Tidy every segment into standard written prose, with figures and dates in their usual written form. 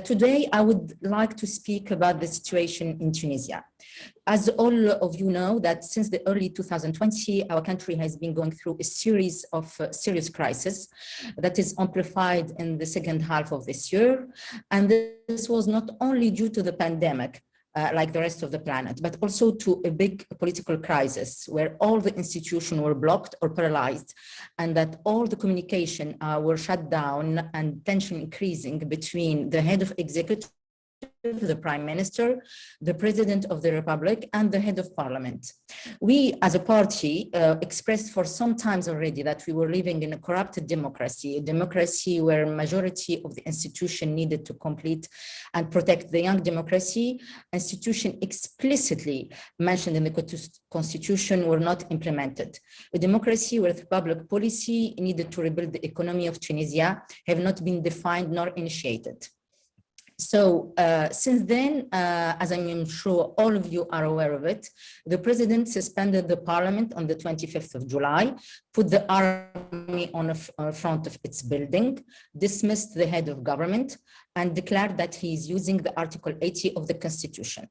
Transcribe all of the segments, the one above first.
Today, I would like to speak about the situation in Tunisia. As all of you know, that since the early 2020, our country has been going through a series of serious crises that is amplified in the second half of this year. And this was not only due to the pandemic, like the rest of the planet, but also to a big political crisis where all the institutions were blocked or paralyzed, and that all the communication were shut down and tension increasing between the head of executive, the prime minister, the president of the republic, and the head of parliament. We as a party expressed for some times already that we were living in a corrupted democracy, a democracy where majority of the institution needed to complete and protect the young democracy. Institution explicitly mentioned in the constitution were not implemented. A democracy where the public policy needed to rebuild the economy of Tunisia have not been defined nor initiated. So since then, as I'm sure all of you are aware of it, the president suspended the parliament on the 25th of July, put the army on front of its building, dismissed the head of government, and declared that he is using the Article 80 of the Constitution.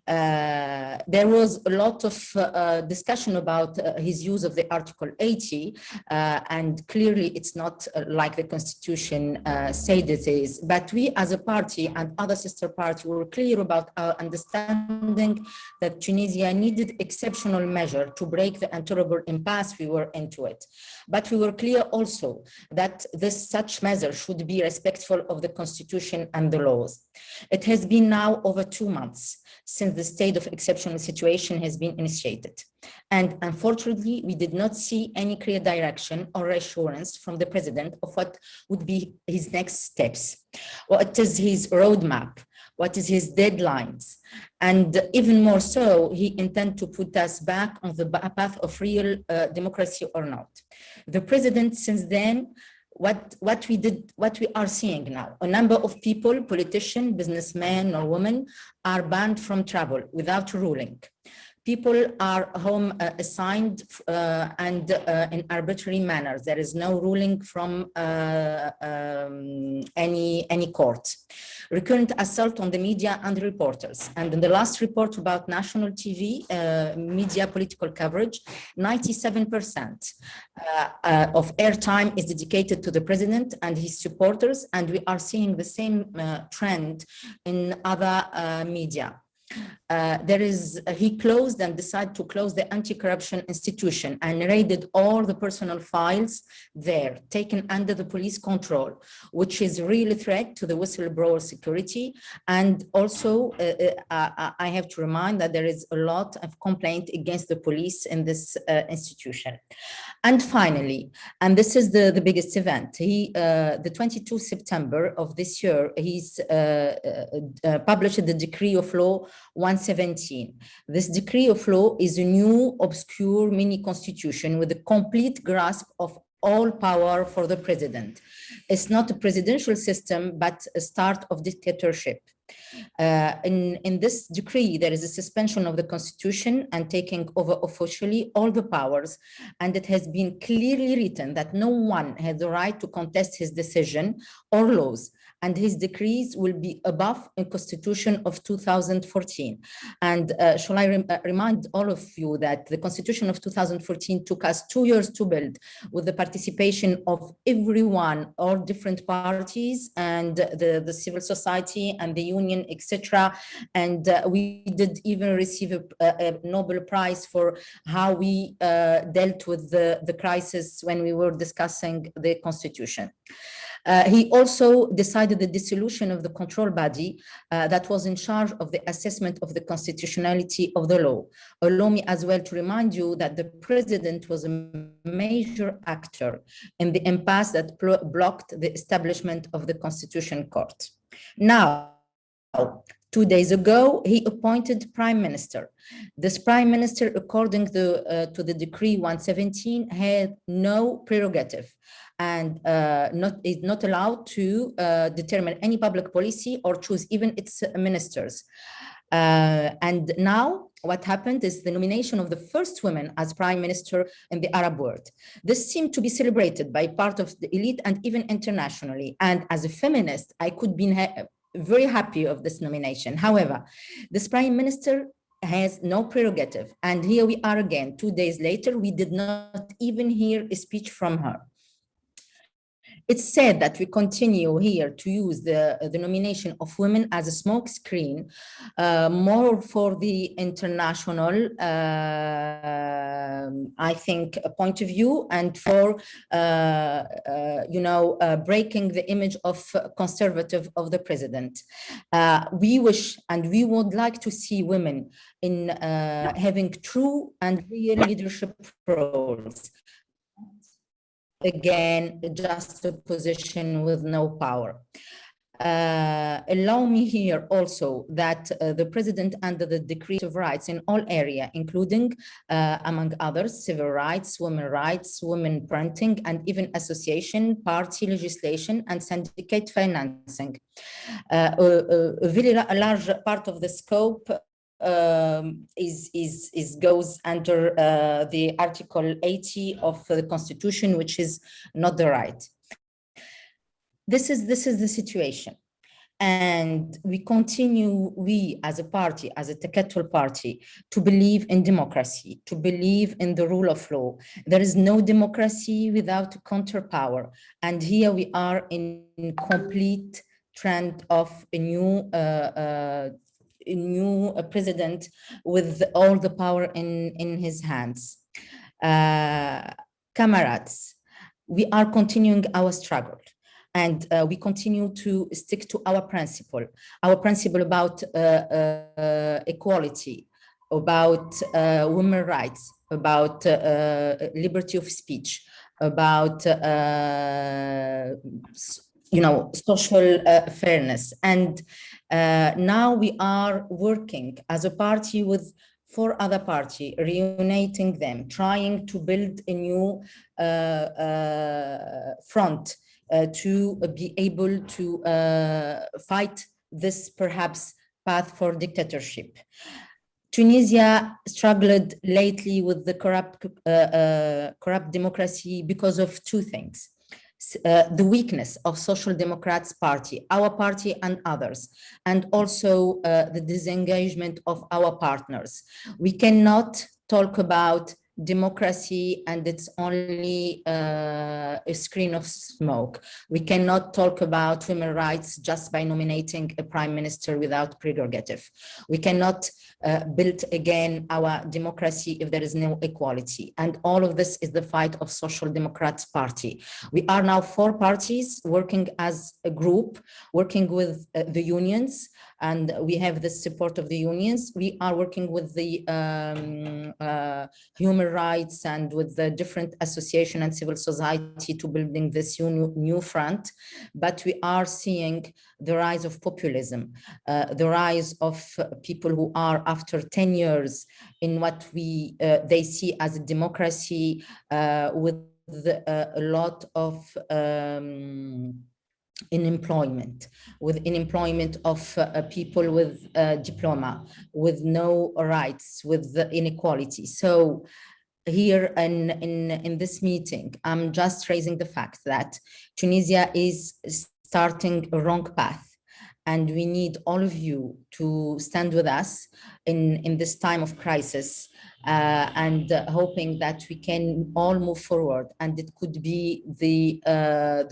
There was a lot of discussion about his use of the Article 80, and clearly it's not like the Constitution said it is. But we as a party and other sister parties were clear about our understanding that Tunisia needed exceptional measure to break the intolerable impasse we were into it. But we were clear also that such measure should be respectful of the Constitution and the laws. It has been now over 2 months since the state of exceptional situation has been initiated. And unfortunately, we did not see any clear direction or reassurance from the president of what would be his next steps. What is his roadmap? What is his deadlines? And even more so, he intends to put us back on the path of real democracy or not. The president since then, what we are seeing now, a number of people, politicians, businessmen or women, are banned from travel without ruling. People are home assigned and in arbitrary manners. There is no ruling from any court. Recurrent assault on the media and reporters. And in the last report about national TV media political coverage, 97% of airtime is dedicated to the president and his supporters, and we are seeing the same trend in other media. He closed and decided to close the anti-corruption institution and raided all the personal files there, taken under the police control, which is really a threat to the whistleblower security. And also, I have to remind that there is a lot of complaint against the police in this institution. And finally, and this is the biggest event, the 22nd September of this year, he's published the Decree of Law 117. This Decree of Law is a new, obscure mini constitution with a complete grasp of all power for the president. It's not a presidential system, but a start of dictatorship. In this decree, there is a suspension of the constitution and taking over officially all the powers. And it has been clearly written that no one has the right to contest his decision or laws. And his decrees will be above the Constitution of 2014. And shall I remind all of you that the Constitution of 2014 took us 2 years to build with the participation of everyone, all different parties and the civil society and the union, etc. And we did even receive a Nobel Prize for how we dealt with the crisis when we were discussing the Constitution. He also decided the dissolution of the control body that was in charge of the assessment of the constitutionality of the law. Allow me as well to remind you that the president was a major actor in the impasse that blocked the establishment of the Constitution Court. Now, 2 days ago, he appointed prime minister. This prime minister, according to the Decree 117, had no prerogative and is not allowed to determine any public policy or choose even its ministers. And now what happened is the nomination of the first woman as prime minister in the Arab world. This seemed to be celebrated by part of the elite and even internationally. And as a feminist, I could be very happy of this nomination. However, this prime minister has no prerogative. And here we are again, 2 days later, we did not even hear a speech from her. It's said that we continue here to use the nomination of women as a smokescreen, more for the international, I think, a point of view, and for, breaking the image of conservative of the president. We wish and we would like to see women in having true and real leadership roles. Again, just a position with no power. Allow me here also that the president under the Decree of Rights in all areas, including, among others, civil rights, women printing, and even association, party legislation, and syndicate financing. A very large part of the scope goes under the Article 80 of the Constitution, which is not the right. This is the situation. And we continue, we as a party, as a Ettakatol party, to believe in democracy, to believe in the rule of law. There is no democracy without a counterpower. And here we are in complete trend of a new president with all the power in his hands. Comrades, we are continuing our struggle, and we continue to stick to our principle about equality, about women's rights, about liberty of speech, about social fairness. And now we are working as a party with 4 other parties, reuniting them, trying to build a new front to be able to fight this perhaps path for dictatorship. Tunisia struggled lately with the corrupt democracy because of 2 things. The weakness of Social Democrats Party, our party and others, and also the disengagement of our partners. We cannot talk about democracy and it's only a screen of smoke. We cannot talk about women's rights just by nominating a prime minister without prerogative. We cannot build again our democracy if there is no equality. And all of this is the fight of Social Democrats Party. We are now 4 parties working as a group, working with the unions, and we have the support of the unions. We are working with the human rights and with the different association and civil society to building this new front. But we are seeing the rise of populism, the rise of people who are after 10 years in what they see as a democracy with a lot of unemployment of people with diploma, with no rights, with the inequality. So here in this meeting, I'm just raising the fact that Tunisia is starting a wrong path. And we need all of you to stand with us in this time of crisis and hoping that we can all move forward. And it could be the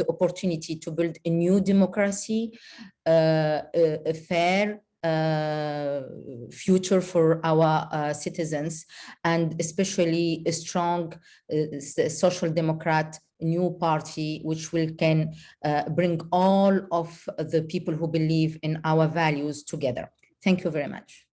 opportunity to build a new democracy, a fair future for our citizens, and especially a strong social democrat new party which can bring all of the people who believe in our values together. Thank you very much.